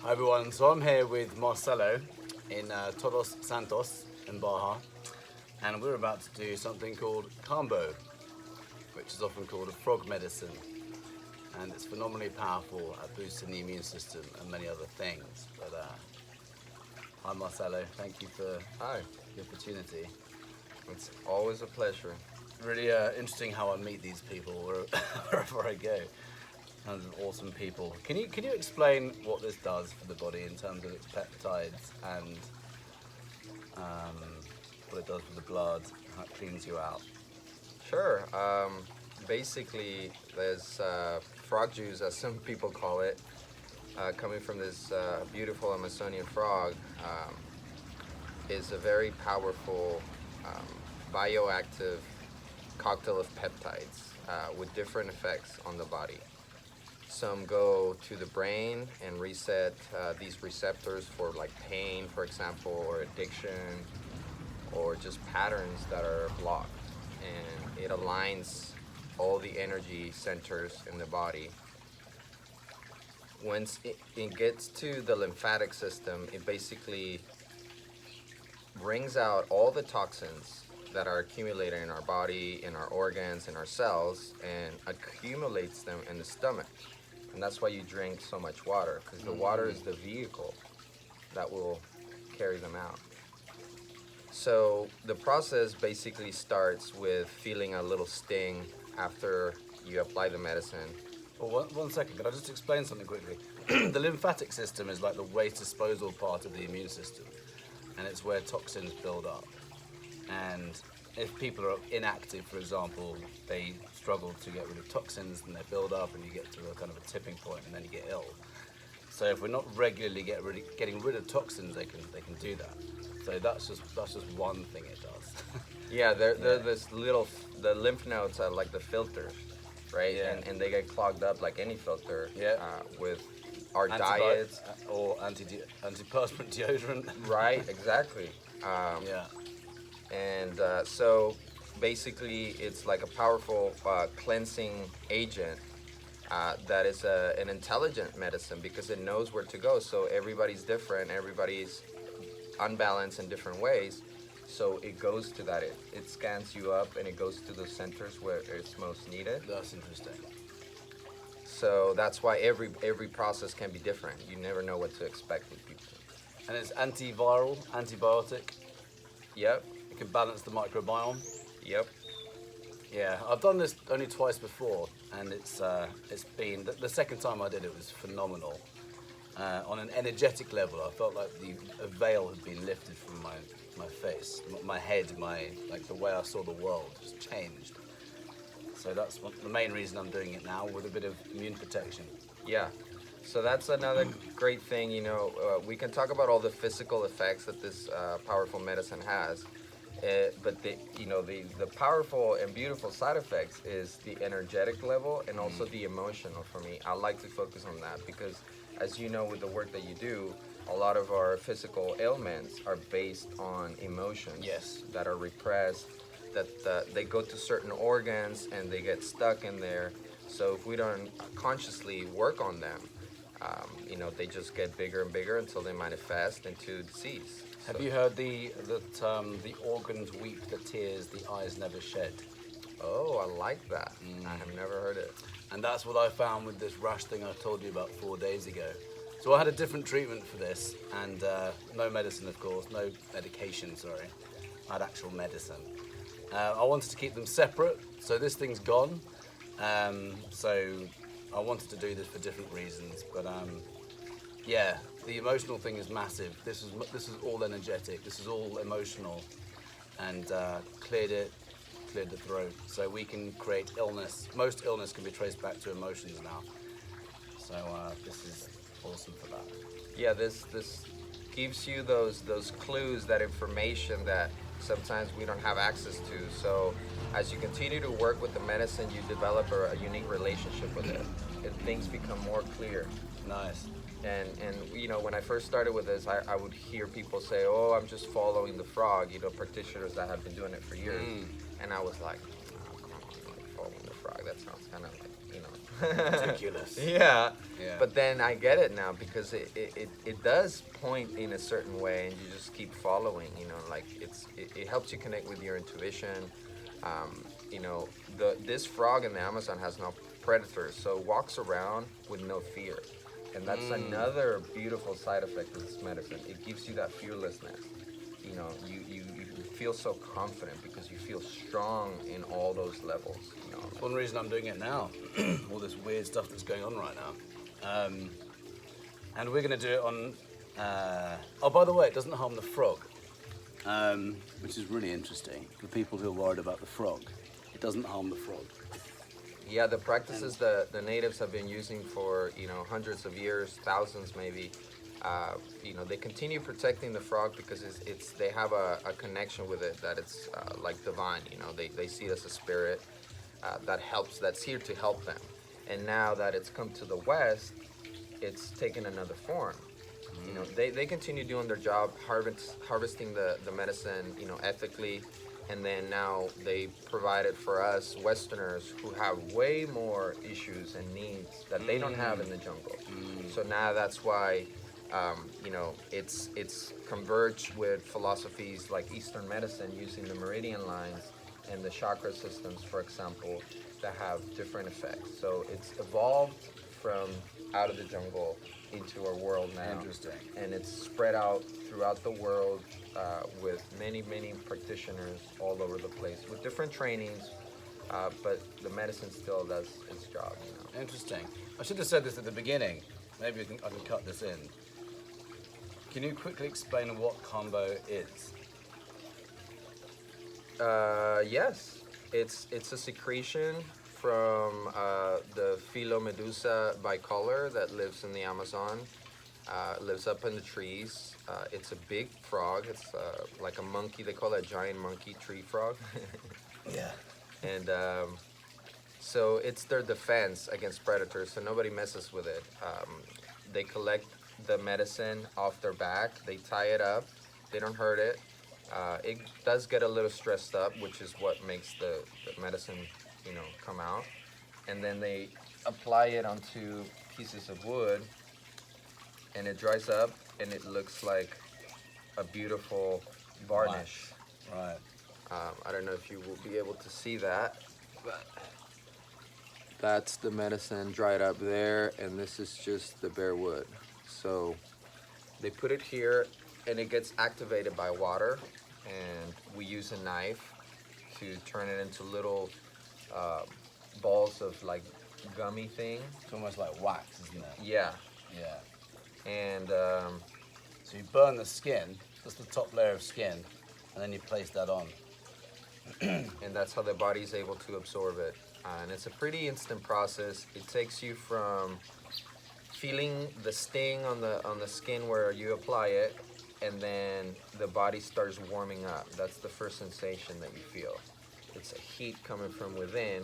Hi everyone, so I'm here with Marcelo in Todos Santos in Baja, and we're about to do something called Kambo, which is often called a frog medicine, and it's phenomenally powerful at boosting the immune system and many other things. But hi Marcelo, thank you for Hi, the opportunity. it's always a pleasure. Really interesting how I meet these people wherever I go. Tons of awesome people. Can you explain what this does for the body in terms of its peptides and what it does for the blood, how it cleans you out? Sure. Basically, there's frog juice, as some people call it, coming from this beautiful Amazonian frog, is a very powerful bioactive cocktail of peptides with different effects on the body. Some go to the brain and reset these receptors for like pain, for example, or addiction, or just patterns that are blocked. And it aligns all the energy centers in the body. Once it gets to the lymphatic system, it basically brings out all the toxins that are accumulated in our body, in our organs, in our cells, and accumulates them in the stomach. And that's why you drink so much water, because the water is the vehicle that will carry them out. So the process basically starts with feeling a little sting after you apply the medicine. Well, one second, can I just explain something quickly? The lymphatic system is like the waste disposal part of the immune system, and it's where toxins build up. And if people are inactive, for example, they struggle to get rid of toxins and they build up and you get to a kind of a tipping point and then you get ill. So if we're not regularly getting rid of toxins, they can do that. So that's just one thing it does. Yeah, they're this little, the lymph nodes are like the filters, right? Yeah. And they get clogged up like any filter. Yeah. With our diets. Or antiperspirant deodorant. Right, exactly. Yeah. And so basically it's like a powerful cleansing agent that is an intelligent medicine because it knows where to go. So everybody's different, everybody's unbalanced in different ways. So it goes to that, it scans you up and it goes to those centers where it's most needed. That's interesting. So that's why every process can be different. You never know what to expect with people. And it's antiviral, antibiotic. Yep, It can balance the microbiome. yep. Yeah, I've done this only twice before, and it's been the second time I did it was phenomenal. On an energetic level, I felt like a veil had been lifted from my face, my head, like the way I saw the world just changed. So that's the main reason I'm doing it now, with a bit of immune protection. Yeah. So that's another great thing, we can talk about all the physical effects that this powerful medicine has, but the powerful and beautiful side effects is the energetic level and also the emotional for me. I like to focus on that because, as you know, with the work that you do, a lot of our physical ailments are based on emotions. Yes. That are repressed, that they go to certain organs and they get stuck in there. So if we don't consciously work on them, they just get bigger and bigger until they manifest into disease. Have you heard the organs weep the tears the eyes never shed? Oh, I like that. I have never heard it. And that's what I found with this rash thing I told you about 4 days ago. So I had a different treatment for this, and no medicine, of course, no medication, sorry. I had actual medicine. I wanted to keep them separate, so this thing's gone. So I wanted to do this for different reasons, but yeah, the emotional thing is massive. This is all energetic. This is all emotional, and cleared the throat. So we can create illness. Most illness can be traced back to emotions now. So this is awesome for that. Yeah, this gives you those clues, that information that sometimes we don't have access to. So as you continue to work with the medicine, you develop a unique relationship with it, and things become more clear. Nice. And when I first started with this, I would hear people say, "Oh, I'm just following the frog," practitioners that have been doing it for years. And I was like, "Oh, come on, I'm not following the frog. That sounds kind of like, Ridiculous. Yeah. Yeah. But then I get it now because it does point in a certain way, and you just keep following. Like it helps you connect with your intuition. This frog in the Amazon has no predators, so it walks around with no fear, and that's another beautiful side effect of this medicine. It gives you that fearlessness. You feel so confident because you feel strong in all those levels. It's one reason I'm doing it now. All this weird stuff that's going on right now. And we're going to do it on... oh, by the way, it doesn't harm the frog, which is really interesting for people who are worried about the frog. It doesn't harm the frog. Yeah, the practices that the natives have been using for hundreds of years, thousands maybe. They continue protecting the frog because they have a connection with it that it's like divine. They see it as a spirit that's here to help them. And now that it's come to the West, it's taken another form. They continue doing their job, harvesting the medicine, ethically. And then now they provide it for us Westerners who have way more issues and needs that they don't have in the jungle. So now that's why it's converged with philosophies like Eastern medicine using the meridian lines and the chakra systems, for example, that have different effects. So it's evolved from out of the jungle into our world now. Interesting. And it's spread out throughout the world with many, many practitioners all over the place with different trainings, but the medicine still does its job. Interesting. I should have said this at the beginning. Maybe I can cut this in. Can you quickly explain what Kambo is? Yes, it's a secretion from the Philomedusa bicolor that lives in the Amazon. Lives up in the trees. It's a big frog. It's like a monkey. They call it a giant monkey tree frog. Yeah. And so it's their defense against predators, so nobody messes with it. They collect the medicine off their back. They tie it up. They don't hurt it. It does get a little stressed up, which is what makes the medicine, come out. And then they apply it onto pieces of wood, and it dries up, and it looks like a beautiful varnish. Right. I don't know if you will be able to see that, but that's the medicine dried up there, and this is just the bare wood. So they put it here, and it gets activated by water, and we use a knife to turn it into little balls of like gummy thing. It's almost like wax, isn't it? Yeah. Yeah. And so you burn the skin, just the top layer of skin, and then you place that on. and that's how the body's able to absorb it. And it's a pretty instant process. It takes you from feeling the sting on the skin where you apply it, and then the body starts warming up. That's the first sensation that you feel. It's a heat coming from within,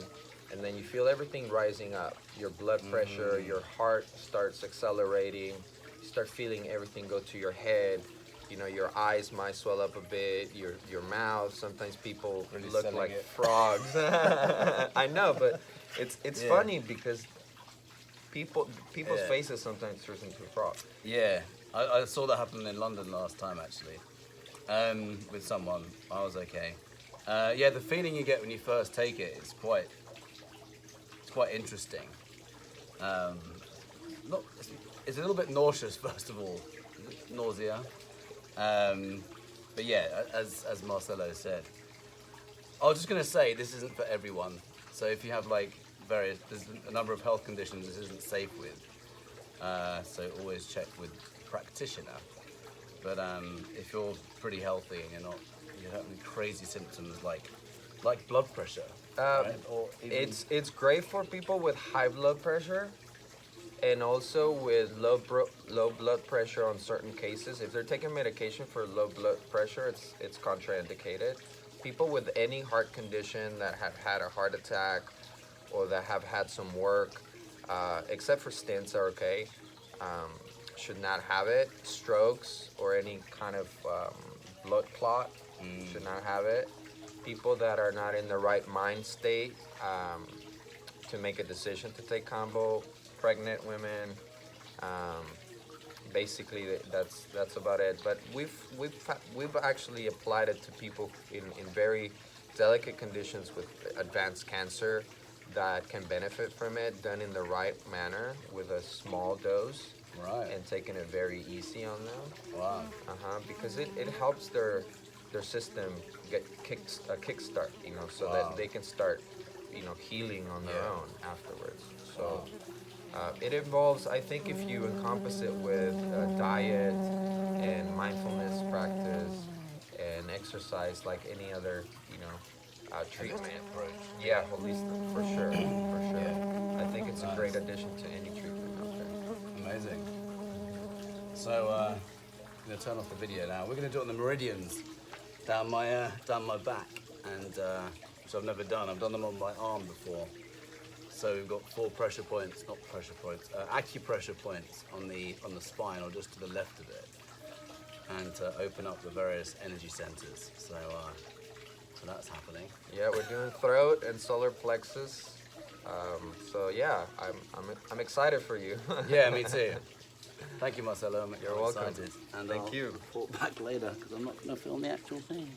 and then you feel everything rising up. Your blood pressure, your heart starts accelerating. You start feeling everything go to your head. Your eyes might swell up a bit, your mouth. Sometimes people Really look selling like it. frogs. I know, but it's funny because people's faces sometimes turns into a frog. Yeah, I saw that happen in London last time actually, with someone. I was okay. Yeah, the feeling you get when you first take it is quite interesting. It's a little bit nauseous first of all, nausea. But yeah, as Marcelo said, I was just gonna say this isn't for everyone. So if you have there's a number of health conditions this isn't safe with. So always check with a practitioner. But if you're pretty healthy and you don't have any crazy symptoms like blood pressure, right? Or even, It's great for people with high blood pressure, and also with low blood pressure on certain cases. If they're taking medication for low blood pressure, it's contraindicated. People with any heart condition that have had a heart attack or that have had some work, except for stents are okay, should not have it. Strokes or any kind of blood clot should not have it. People that are not in the right mind state, to make a decision to take Kambo, pregnant women. Basically, that's about it. But we've actually applied it to people in very delicate conditions with advanced cancer that can benefit from it, done in the right manner with a small dose. Right. And taking it very easy on them. Wow. Because it helps their system get a kickstart, so that they can start, healing on their own afterwards. So it involves, I think, if you encompass it with diet and mindfulness practice and exercise, like any other, treatment. Yeah, holistic, for sure. I think it's a great addition to any treatment out there. Amazing. So I'm going to turn off the video now. We're going to do it on the meridians down my back, and which I've never done. I've done them on my arm before. So we've got 4 pressure points, not pressure points, acupressure points on the spine or just to the left of it, and to open up the various energy centers. So that's happening. Yeah, we're doing throat and solar plexus. So yeah, I'm excited for you. Yeah, me too. Thank you, Marcelo. You're welcome. Excited. And Thank I'll you. report back later because I'm not going to film the actual thing.